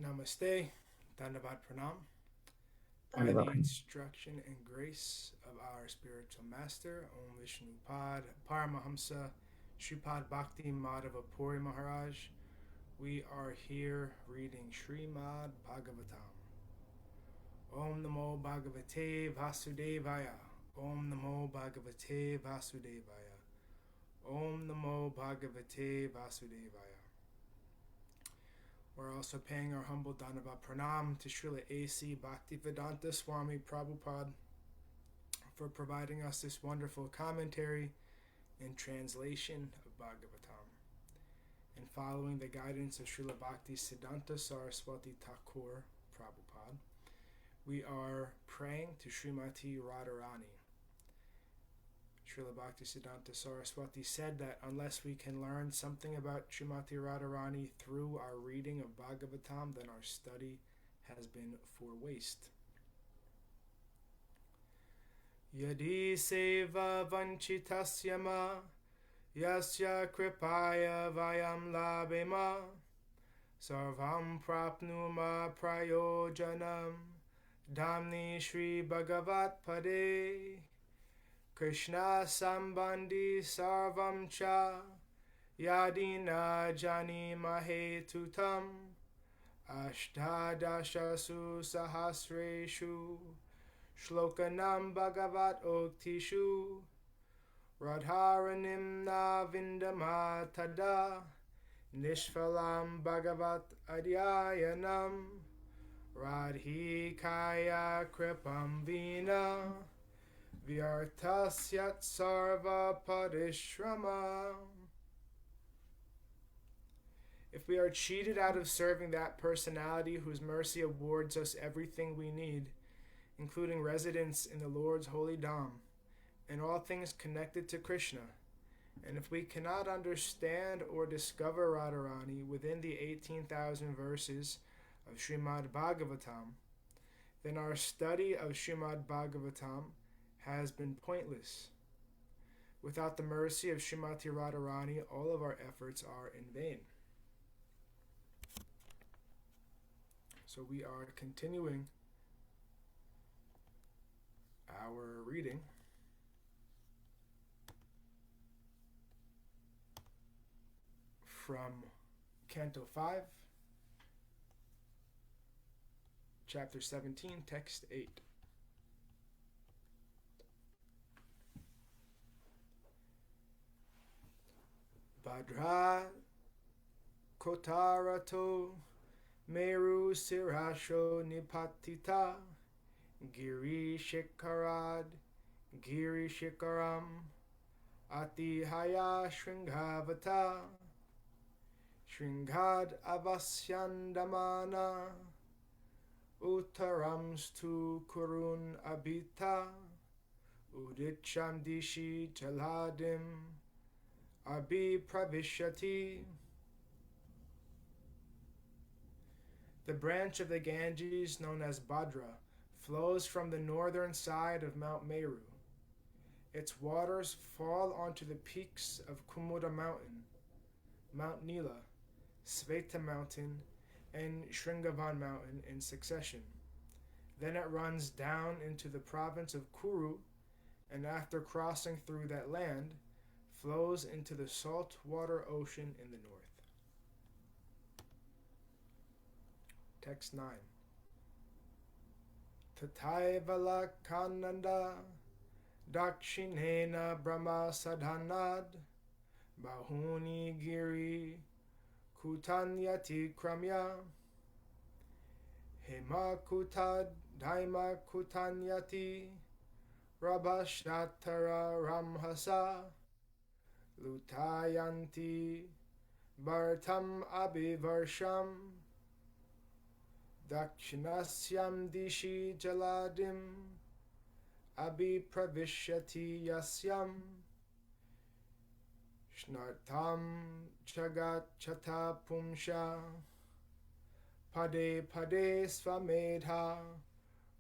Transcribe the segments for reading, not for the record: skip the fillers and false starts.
Namaste, Dhanavad Pranam. By the instruction and grace of our spiritual master, Om Vishnupad Paramahamsa Shripad Bhakti Madhava Puri Maharaj, we are here reading Srimad Bhagavatam. Om Namo Bhagavate Vasudevaya. Om Namo Bhagavate Vasudevaya. Om Namo Bhagavate Vasudevaya. We're also paying our humble Dhanavad Pranam to Srila A.C. Bhaktivedanta Swami Prabhupada for providing us this wonderful commentary and translation of Bhagavatam. And following the guidance of Srila Bhaktisiddhanta Saraswati Thakur Prabhupada, we are praying to Śrīmatī Rādhārāṇī. Srila Bhaktisiddhanta Saraswati said that unless we can learn something about Śrīmatī Rādhārāṇī through our reading of Bhagavatam, then our study has been for waste. Yadi sevā-vañcitāḥ yasyāḥ kṛpayā vayaṃ labhema sarvaṃ prāpnumaḥ prayojanaṃ dhāmni śrī-bhagavat pade Kṛṣṇa-sambandhi sarvaṃ Yadi jānīmahe tutam Aṣṭādaśasu sahasreṣu ślokānāṃ bhāgavat-oktiṣu Rādhārānīṃ na vindāmaḥ tadā niṣphalaṃ bhagavat yayinam radhikaya kripam vina vyartasyat sarva-pariśramaḥ. If we are cheated out of serving that personality whose mercy awards us everything we need, including residence in the Lord's holy Dham, and all things connected to Krishna, and if we cannot understand or discover Rādhārānīṃ within the 18,000 verses of Srimad Bhagavatam, then our study of Srimad Bhagavatam has been pointless. Without the mercy of Śrīmatī Rādhārāṇī, all of our efforts are in vain. So we are continuing our reading from Canto 5, Chapter 17, Text 8. Bhadra kotarato meru sirasho nipatita giri shikarad giri shikaram atihaya shringhavata shringhad avasyandamana uttaramstu kurun abhita udicham dishi jaladim abhi pravishyati. The branch of the Ganges, known as Bhadra, flows from the northern side of Mount Meru. Its waters fall onto the peaks of Kumuda Mountain, Mount Nila, Sveta Mountain, and Shringavan Mountain in succession. Then it runs down into the province of Kuru, and after crossing through that land, flows into the saltwater ocean in the north. Text 9. Tataivala kananda dakshinena brahma sadhanad bahuni giri kutanyati kramya hema kutad daima kutanyati rabhashatara ramhasa lutayanti bhartam abhivarsham dakshinasyam dishi jaladim abhipravishyati yasyam shnartam chagat chata pumsha pade pade svamedha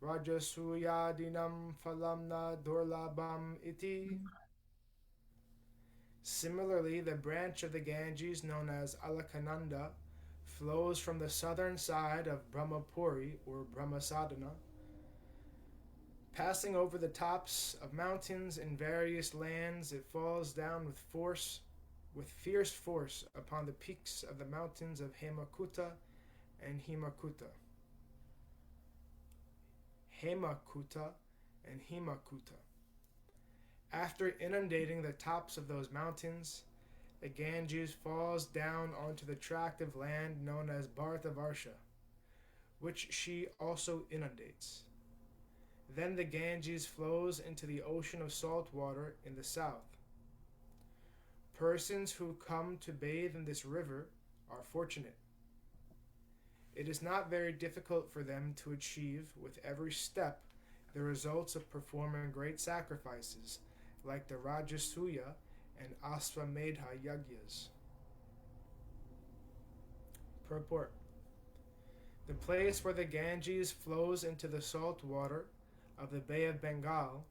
rajasuyadinam phalamna durlabam iti. Similarly, the branch of the Ganges known as Alakananda flows from the southern side of Brahmapuri or Brahmasadhana, passing over the tops of mountains in various lands. It falls down with fierce force upon the peaks of the mountains of Hemakuta and Himakuta. Hemakuta and Himakuta. After inundating the tops of those mountains, the Ganges falls down onto the tract of land known as Bharatavarsha, which she also inundates. Then the Ganges flows into the ocean of salt water in the south. Persons who come to bathe in this river are fortunate. It is not very difficult for them to achieve with every step the results of performing great sacrifices like the Rajasuya and Ashwamedha Yagyas. Purport. The place where the Ganges flows into the salt water of the Bay of Bengal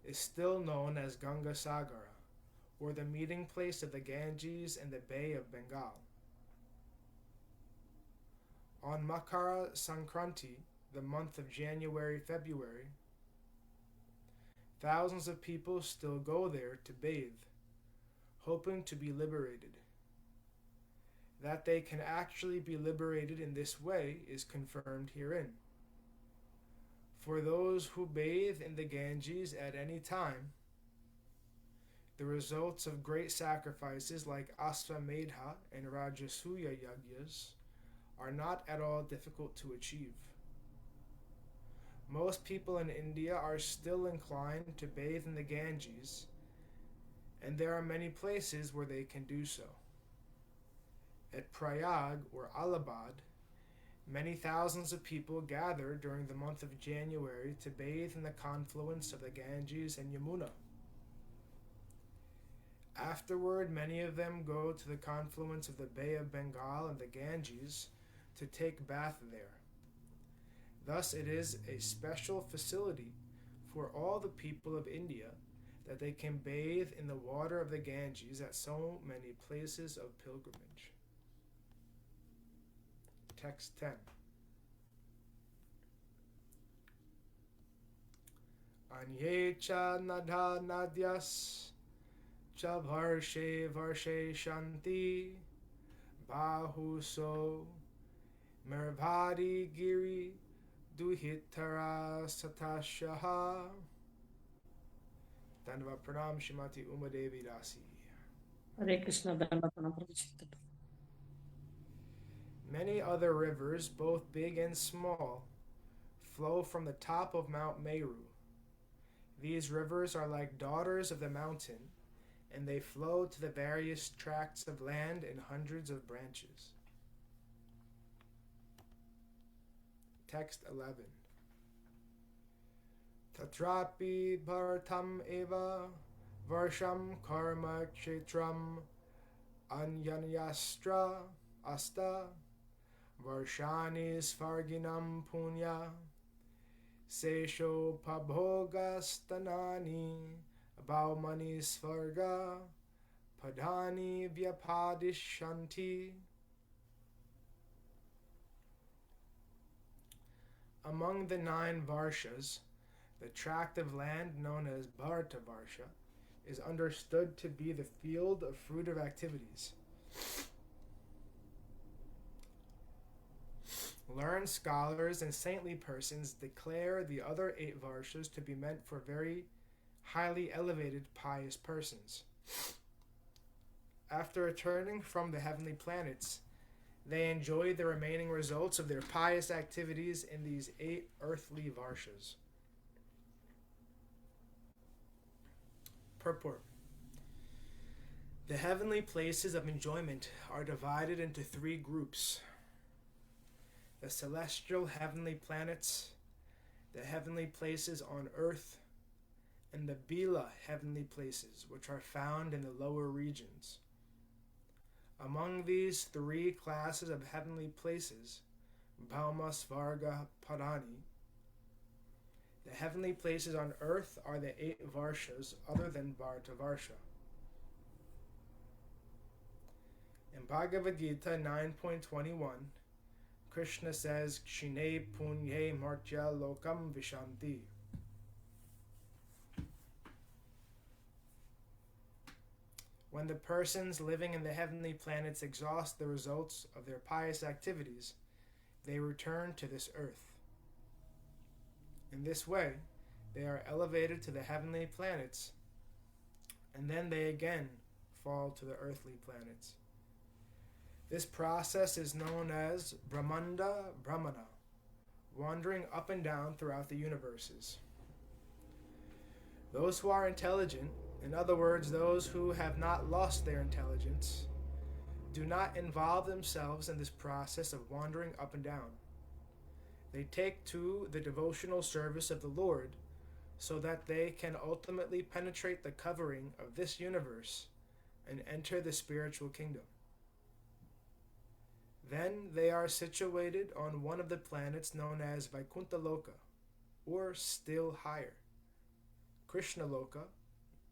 is still known as Ganga Sagara, or the meeting place of the Ganges and the Bay of Bengal. On Makara Sankranti, the month of January-February, thousands of people still go there to bathe, hoping to be liberated. That they can actually be liberated in this way is confirmed herein. For those who bathe in the Ganges at any time, the results of great sacrifices like Ashwamedha and Rajasuya Yagyas are not at all difficult to achieve. Most people in India are still inclined to bathe in the Ganges, and there are many places where they can do so. At Prayag or Allahabad, many thousands of people gather during the month of January to bathe in the confluence of the Ganges and Yamuna. Afterward, many of them go to the confluence of the Bay of Bengal and the Ganges to take bath there. Thus, it is a special facility for all the people of India that they can bathe in the water of the Ganges at so many places of pilgrimage. Text 10. Anye cha nadha nadyas cha varshe varshe shanti bahuso mervadi giri duhitara satashaha. Dhanavad pranam Śrīmatī Umadevi Dasi. Hare Krishna, Dhanavad pranam Prabhupada. Many other rivers, both big and small, flow from the top of Mount Meru. These rivers are like daughters of the mountain, and they flow to the various tracts of land in hundreds of branches. Text 11. Tatrapi bharatam eva varsham karma kshetram anyanyastra asta varshani svarginam punya sesho pabhogastanani baumani svarga padani vyapadishanti. Among the 9 Varshas, the tract of land known as Bharatavarsha is understood to be the field of fruitive activities. Learned scholars and saintly persons declare the other 8 Varshas to be meant for very highly elevated pious persons. After returning from the heavenly planets, they enjoy the remaining results of their pious activities in these 8 earthly Varshas. Purport. The heavenly places of enjoyment are divided into 3 groups: the celestial heavenly planets, the heavenly places on earth, and the Bila heavenly places, which are found in the lower regions. Among these 3 classes of heavenly places, Bhauma Svarga Padani, the heavenly places on earth are the 8 Varshas other than Bharatavarsha. In Bhagavad Gita 9.21, Krishna says, Kṣṇe punye martya lokam vishanti. When the persons living in the heavenly planets exhaust the results of their pious activities, they return to this earth. In this way, they are elevated to the heavenly planets, and then they again fall to the earthly planets. This process is known as Brahmanda Brahmana, wandering up and down throughout the universes. Those who are intelligent, in other words, those who have not lost their intelligence, do not involve themselves in this process of wandering up and down. They take to the devotional service of the Lord so that they can ultimately penetrate the covering of this universe and enter the spiritual kingdom. Then they are situated on one of the planets known as Vaikuntha-loka, or still higher. Krishna-loka,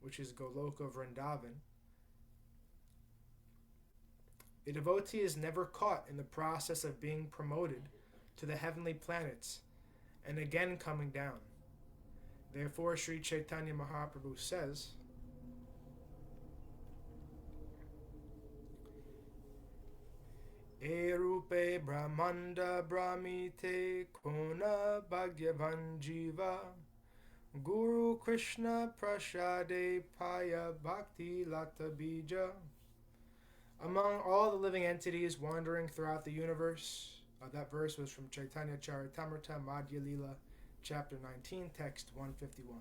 which is Goloka Vrindavan. A devotee is never caught in the process of being promoted to the heavenly planets and again coming down. Therefore, Sri Chaitanya Mahaprabhu says, Erupe Brahmanda Brahmite Kona Bhagyavan Jiva Guru Krishna Prashade Paya Bhakti Lata Bija. Among all the living entities wandering throughout the universe, that verse was from Chaitanya Charitamrita Madhya Lila, chapter 19, text 151.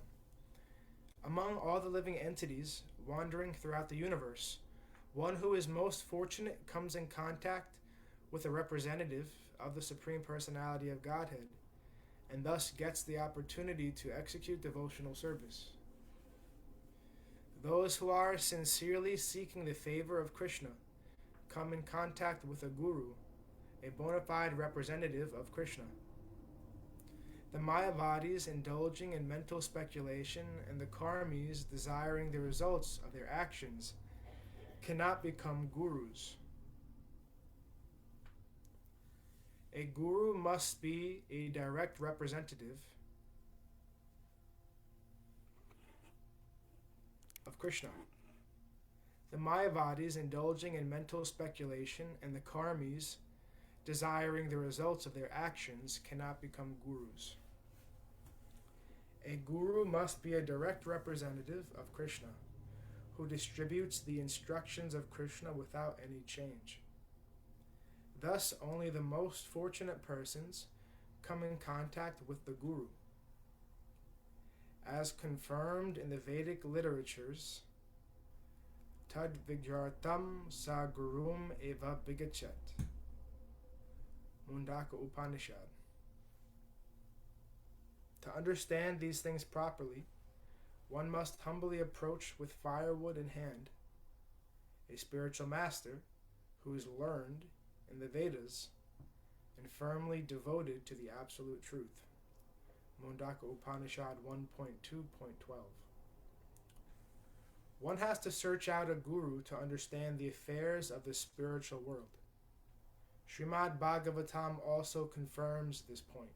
Among all the living entities wandering throughout the universe, one who is most fortunate comes in contact with a representative of the Supreme Personality of Godhead, and thus gets the opportunity to execute devotional service. Those who are sincerely seeking the favor of Krishna come in contact with a guru, a bona fide representative of Krishna. The Mayavadis indulging in mental speculation and the Karmis desiring the results of their actions cannot become gurus. A guru must be a direct representative of Krishna. The Mayavadis indulging in mental speculation and the Karmis desiring the results of their actions cannot become gurus. A guru must be a direct representative of Krishna, who distributes the instructions of Krishna without any change. Thus, only the most fortunate persons come in contact with the Guru. As confirmed in the Vedic literatures, Tad Vigyartam Sa Gurum Eva Bigachet, Mundaka Upanishad. To understand these things properly, one must humbly approach with firewood in hand a spiritual master who is learned in the Vedas and firmly devoted to the absolute truth. Mundaka Upanishad 1.2.12. One has to search out a guru to understand the affairs of the spiritual world. Srimad Bhagavatam also confirms this point.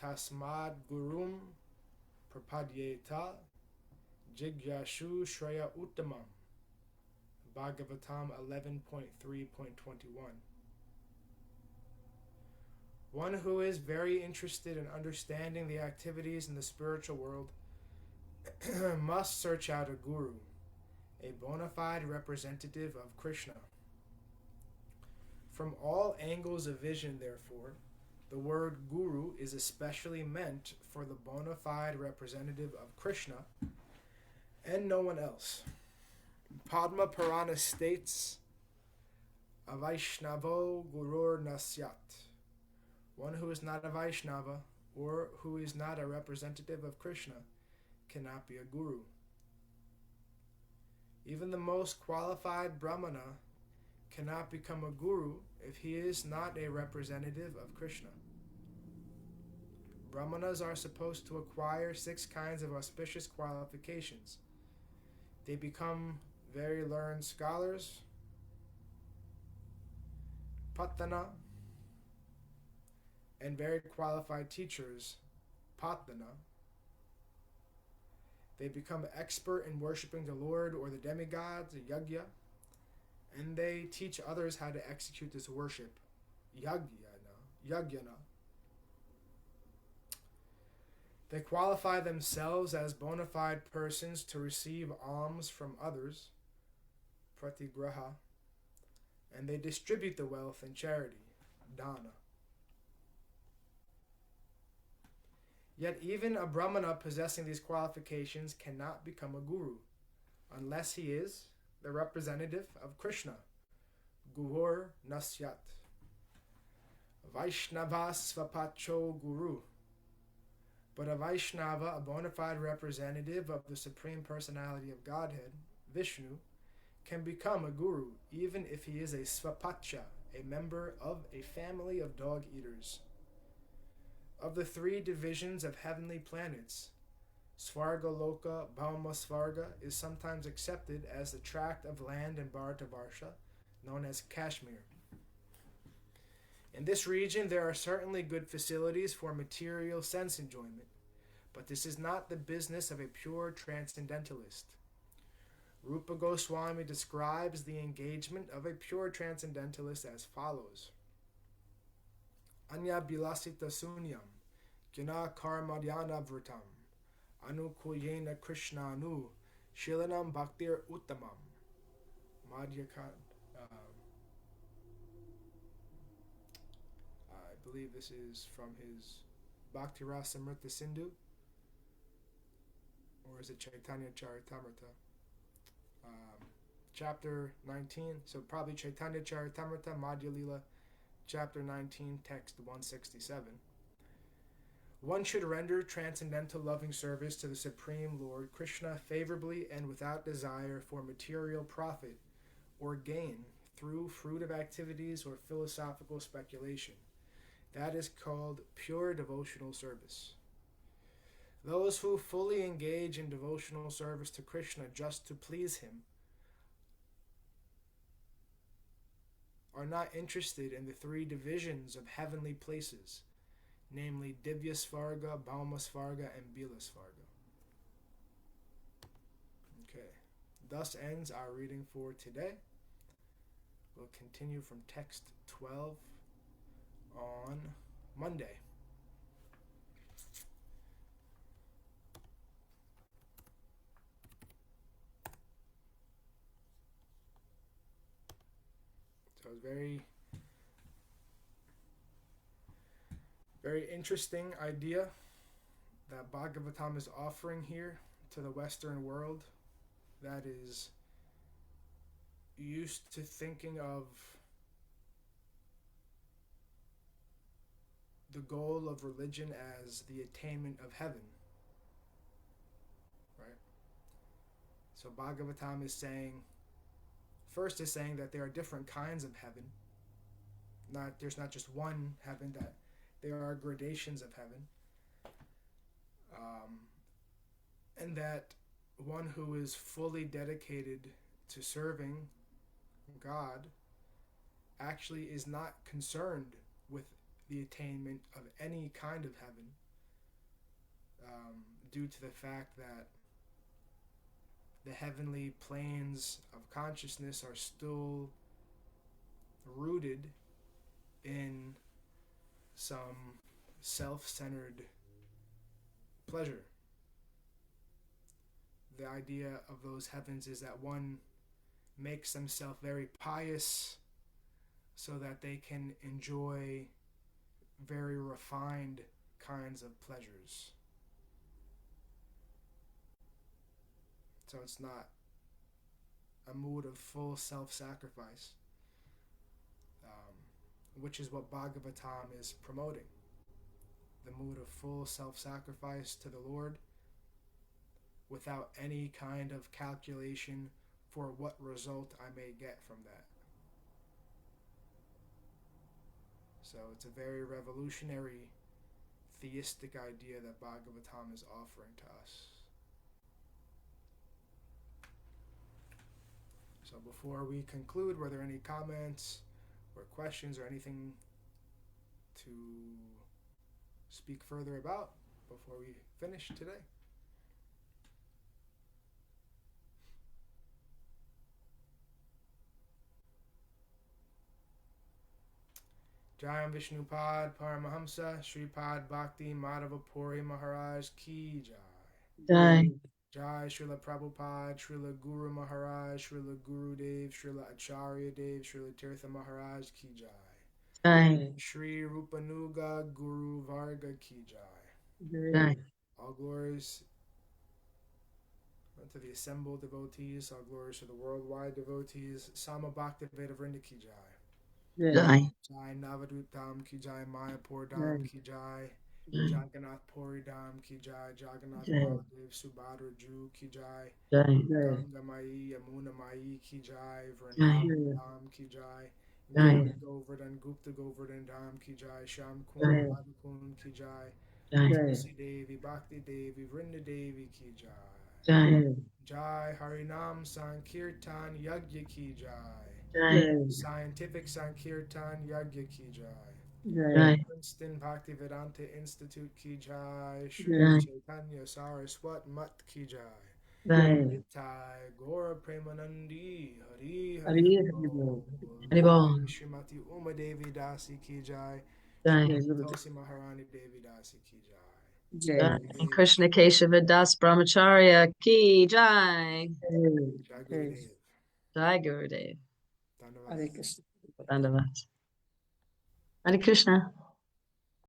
Tasmad gurum prapadyeta jigyashu shreya uttamam. Bhagavatam 11.3.21. One who is very interested in understanding the activities in the spiritual world must search out a guru, a bona fide representative of Krishna. From all angles of vision, therefore, the word guru is especially meant for the bona fide representative of Krishna and no one else. Padma Purana states, Avaishnavo Gurur Nasyat. One who is not a Vaishnava or who is not a representative of Krishna cannot be a guru. Even the most qualified Brahmana cannot become a guru if he is not a representative of Krishna. Brahmanas are supposed to acquire 6 kinds of auspicious qualifications. They become very learned scholars, patana, and very qualified teachers, patana. They become expert in worshiping the Lord or the demigods, the yagya, and they teach others how to execute this worship, yagyana. They qualify themselves as bona fide persons to receive alms from others, pratigraha, and they distribute the wealth in charity, dana. Yet even a brahmana possessing these qualifications cannot become a guru unless he is the representative of Krishna, Gurur Nasyat. Vaishnava Svapacho Guru. But a Vaishnava, a bona fide representative of the Supreme Personality of Godhead, Vishnu, can become a guru even if he is a Svapacha, a member of a family of dog eaters. Of the three divisions of heavenly planets, Svargaloka Bhauma Svarga is sometimes accepted as the tract of land in Bharatavarsha known as Kashmir. In this region, there are certainly good facilities for material sense enjoyment, but this is not the business of a pure transcendentalist. Rupa Goswami describes the engagement of a pure transcendentalist as follows. Anya bilasita sunyam, gina karmadhyana vritam, anukuyena krishnanu, shilanam bhaktir uttamam. Madhyakan. I believe this is from his Bhakti Rasamrita Sindhu, or is it Chaitanya Charitamrita? Chapter 19, so probably Chaitanya Charitamrita, Madhya Lila, chapter 19, text 167. One should render transcendental loving service to the Supreme Lord Krishna favorably and without desire for material profit or gain through fruitive activities or philosophical speculation. That is called pure devotional service. Those who fully engage in devotional service to Krishna just to please him are not interested in the three divisions of heavenly places, namely Divya Svarga, Bhauma Svarga, and Bila Svarga. Okay, thus ends our reading for today. We'll continue from text 12 on Monday. So it's very interesting idea that Bhagavatam is offering here to the Western world that is used to thinking of the goal of religion as the attainment of heaven, right? So Bhagavatam is saying that there are different kinds of heaven. There's not just one heaven, that there are gradations of heaven. And that one who is fully dedicated to serving God actually is not concerned with the attainment of any kind of heaven, due to the fact that the heavenly planes of consciousness are still rooted in some self-centered pleasure. The idea of those heavens is that one makes themselves very pious so that they can enjoy very refined kinds of pleasures. So it's not a mood of full self-sacrifice, which is what Bhagavatam is promoting. The mood of full self-sacrifice to the Lord without any kind of calculation for what result I may get from that. So it's a very revolutionary theistic idea that Bhagavatam is offering to us. So before we conclude, were there any comments or questions or anything to speak further about before we finish today? Jayam Vishnupad Paramahamsa Shripad Bhakti Madhava Puri Maharaj Ki Jai. Jai. Jai Srila Prabhupada, Srila Guru Maharaj, Srila Guru Dev, Srila Acharya Dev, Srila Tirtha Maharaj Ki Jai. Jai. Shri Rupanuga Guru Varga Ki Jai. Jai. All glories to the assembled devotees, all glories to the worldwide devotees. Sama Bhakti Veda Vrinda Ki Jai. Jai. Jai Navadvip Dham Ki Jai, Mayapur Dham Ki Jai. Jagannath Puri Dham Ki Jai, Jagannath Baladev Subhadra Ju Ki Jai, Ganga Mai Yamuna Mai Ki Jai, Vrindavan Dham Ki Jai, Govardhan Gupta Govardhan Dham Ki Jai, Sham Kund Radha Kund Ki Jai, Tulsi Devi Bhakti Devi Vrinda Devi Ki Jai, Jai Harinam Sankirtan Yagya Ki Jai, Scientific Sankirtan Yagya Ki Jai, Princeton Bhaktivedanta Institute Ki Jai, Shri Chaitanya Saraswat Mat Ki Jai, Nitai Gora Premanandi Hari Hari Bol, Śrīmatī Uma Devi Dasi Ki Jai, Tulsi Maharani Devi Dasi Ki Jai, And Krishna Keshava Das Brahmacharya Ki Jai. Jai Gurudev. Jai Gurudev. Dhanyavad. Hare Krishna. Hare Krishna.